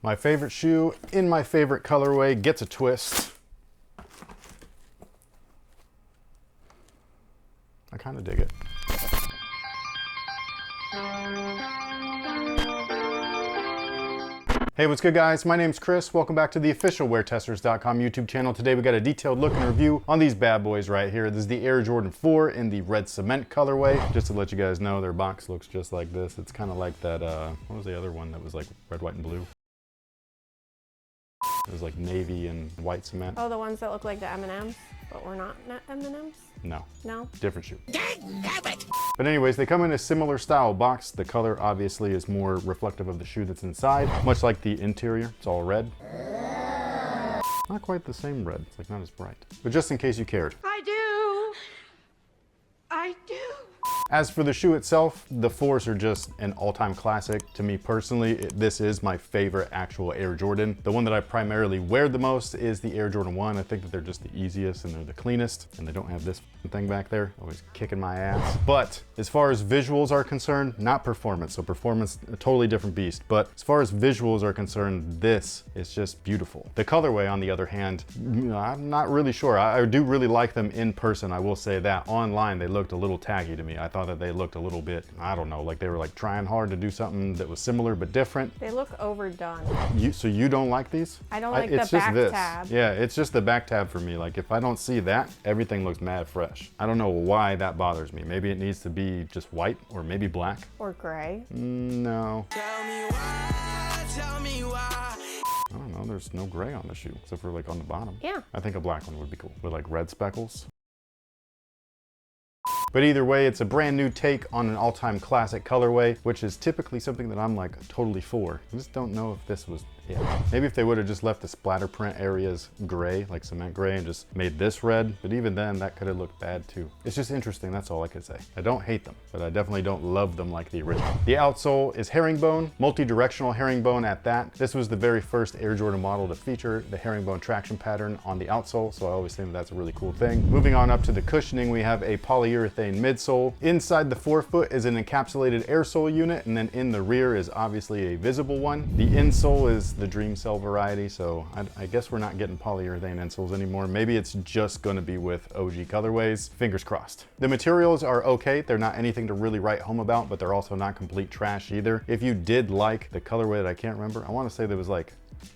My favorite shoe in my favorite colorway gets a twist. I kind of dig it. Hey, what's good guys? My name's Chris. Welcome back to the official WearTesters.com YouTube channel. Today we got a detailed look and review on these bad boys right here. This is the Air Jordan 4 in the red cement colorway. Just to let you guys know, their box looks just like this. It's kind of like that, what was the other one that was like red, white, and blue? It was like navy and white cement. Oh, the ones that look like the M&Ms, but we're not M&Ms? No. No? Different shoe. But anyways, they come in a similar style box. The color obviously is more reflective of the shoe that's inside, much like the interior. It's all red. Not quite the same red. It's like not as bright. But just in case you cared. I do. As for the shoe itself, the 4s are just an all-time classic. To me personally, this is my favorite actual Air Jordan. The one that I primarily wear the most is the Air Jordan 1. I think that they're just the easiest and they're the cleanest, and they don't have this thing back there, always kicking my ass. But as far as visuals are concerned, not performance. So performance, a totally different beast. But as far as visuals are concerned, this is just beautiful. The colorway, on the other hand, I'm not really sure. I do really like them in person, I will say that. Online, they looked a little taggy to me. I thought that they looked a little bit, I don't know, like they were like trying hard to do something that was similar but different. They look overdone. So you don't like these? I don't like it's the just back this. tab. Yeah, it's just the back tab for me. Like if I don't see that, everything looks mad fresh. I don't know why that bothers me. Maybe it needs to be just white or maybe black. Or gray. No. Tell me why, tell me why. I don't know, there's no gray on the shoe, except for like on the bottom. Yeah. I think a black one would be cool, with like red speckles. But either way, it's a brand new take on an all-time classic colorway, which is typically something that I'm like totally for. I just don't know if this was it. Maybe if they would have just left the splatter print areas gray, like cement gray, and just made this red, but even then that could have looked bad too. It's just interesting, that's all I could say. I don't hate them, but I definitely don't love them like the original. The outsole is herringbone, multi-directional herringbone at that. This was the very first Air Jordan model to feature the herringbone traction pattern on the outsole, so I always think that's a really cool thing. Moving on up to the cushioning, we have a polyurethane midsole. Inside the forefoot is an encapsulated air sole unit, and then in the rear is obviously a visible one. The insole is the Dream Cell variety, so I guess we're not getting polyurethane insoles anymore. Maybe it's just gonna be with OG colorways. Fingers crossed. The materials are okay. They're not anything to really write home about, but they're also not complete trash either. If you did like the colorway that I can't remember, I wanna say there was like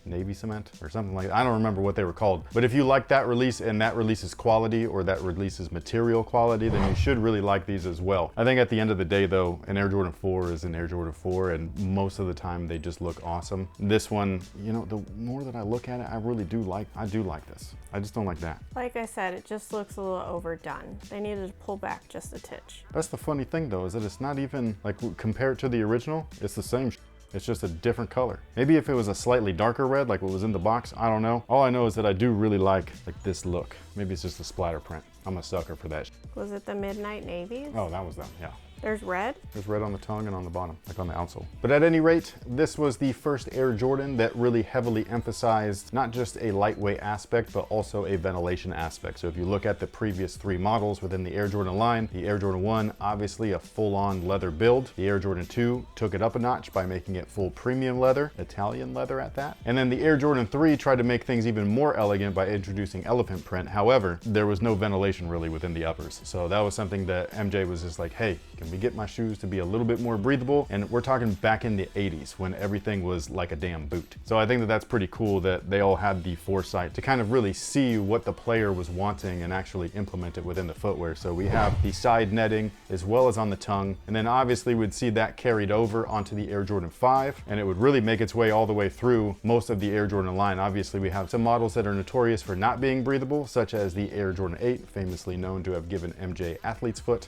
navy cement or something like that. I don't remember what they were called. But if you like that release and that release's quality or that release's material quality, then you should really like these as well. I think at the end of the day though, an Air Jordan 4 is an Air Jordan 4 and most of the time they just look awesome. This one, you know, the more that I look at it, I do like this. I just don't like that. Like I said, it just looks a little overdone. They needed to pull back just a titch. That's the funny thing though, is that it's not even, like compared to the original, it's the same. It's just a different color. Maybe if it was a slightly darker red, like what was in the box, I don't know. All I know is that I do really like this look. Maybe it's just a splatter print. I'm a sucker for that. Was it the midnight navies? Oh, that was them, yeah. There's red? There's red on the tongue and on the bottom, like on the outsole. But at any rate, this was the first Air Jordan that really heavily emphasized not just a lightweight aspect, but also a ventilation aspect. So if you look at the previous 3 models within the Air Jordan line, the Air Jordan 1, obviously a full-on leather build. The Air Jordan 2 took it up a notch by making it full premium leather, Italian leather at that. And then the Air Jordan 3 tried to make things even more elegant by introducing elephant print. However, there was no ventilation really within the uppers. So that was something that MJ was just like, hey, can we get my shoes to be a little bit more breathable? And we're talking back in the 80s when everything was like a damn boot. So I think that that's pretty cool that they all had the foresight to kind of really see what the player was wanting and actually implement it within the footwear. So we have the side netting as well as on the tongue. And then obviously we'd see that carried over onto the Air Jordan 5 and it would really make its way all the way through most of the Air Jordan line. Obviously we have some models that are notorious for not being breathable, such as the Air Jordan 8, famously known to have given MJ athlete's foot.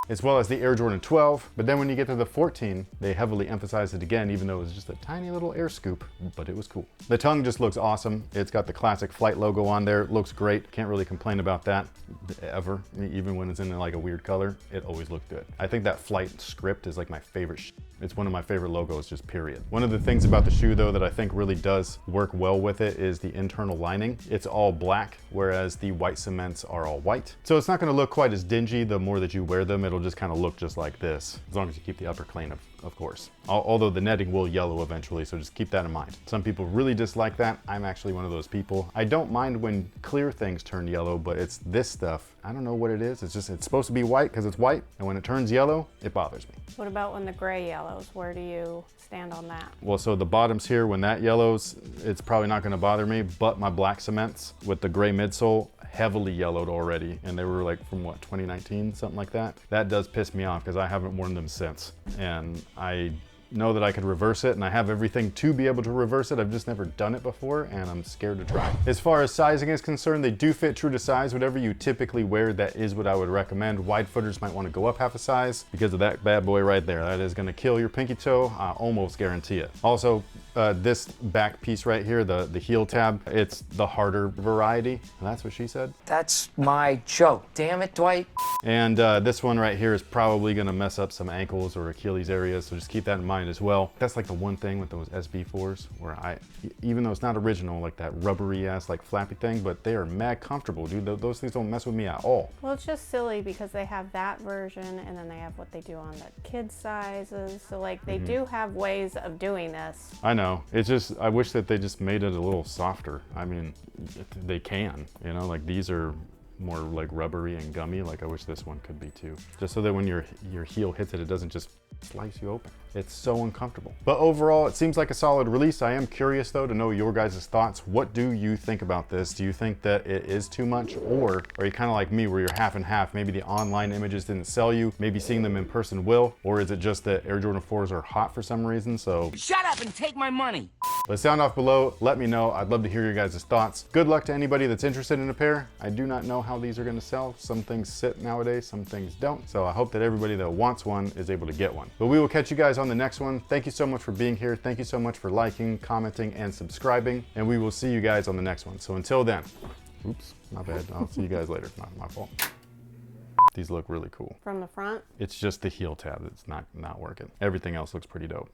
As well as the Air Jordan 12, but then when you get to the 14, they heavily emphasize it again, even though it was just a tiny little air scoop, but it was cool. The tongue just looks awesome. It's got the classic Flight logo on there. It looks great. Can't really complain about that ever. Even when it's in like a weird color, it always looked good. I think that Flight script is like my favorite. It's one of my favorite logos, just period. One of the things about the shoe though that I think really does work well with it is the internal lining. It's all black, whereas the white cements are all white. So it's not gonna look quite as dingy the more that you wear them. It'll just kind of look just like this, as long as you keep the upper clean, of of course. Although the netting will yellow eventually, so just keep that in mind. Some people really dislike that. I'm actually one of those people. I don't mind when clear things turn yellow, but it's this stuff. I don't know what it is. It's just, it's supposed to be white because it's white, and when it turns yellow, it bothers me. What about when the gray yellows? Where do you stand on that? Well, so the bottoms here, when that yellows, it's probably not gonna bother me, but my black cements with the gray midsole, heavily yellowed already, and they were like from what, 2019, something like that. That does piss me off because I haven't worn them since, and I know that I could reverse it, and I have everything to be able to reverse it. I've just never done it before, and I'm scared to try. As far as sizing is concerned, they do fit true to size. Whatever you typically wear, that is what I would recommend. Wide footers might want to go up half a size because of that bad boy right there. That is going to kill your pinky toe. I almost guarantee it. Also, this back piece right here, the heel tab, it's the harder variety. That's what she said. That's my joke. Damn it, Dwight. And this one right here is probably gonna mess up some ankles or Achilles areas, so just keep that in mind as well. That's like the one thing with those SB4s where even though it's not original, like that rubbery ass like flappy thing, but they are mad comfortable, dude. Those things don't mess with me at all. Well, it's just silly because they have that version and then they have what they do on the kid sizes. So like they do have ways of doing this. I know. It's just, I wish that they just made it a little softer. I mean, they can, you know, like these are more like rubbery and gummy. Like I wish this one could be too. Just so that when your heel hits it, it doesn't just slice you open. It's so uncomfortable. But overall, it seems like a solid release. I am curious though to know your guys' thoughts. What do you think about this? Do you think that it is too much, or are you kind of like me where you're half and half? Maybe the online images didn't sell you, maybe seeing them in person will, or is it just that Air Jordan 4s are hot for some reason? So Shut up and take my money. but sound off below, let me know. I'd love to hear your guys' thoughts. Good luck to anybody that's interested in a pair. I do not know how these are gonna sell. Some things sit nowadays, some things don't. So I hope that everybody that wants one is able to get one. But we will catch you guys on the next one. Thank you so much for being here. Thank you so much for liking, commenting, and subscribing. And we will see you guys on the next one. So until then, oops, my bad. I'll see you guys later. Not my fault. These look really cool. From the front? It's just the heel tab that's not working. Everything else looks pretty dope.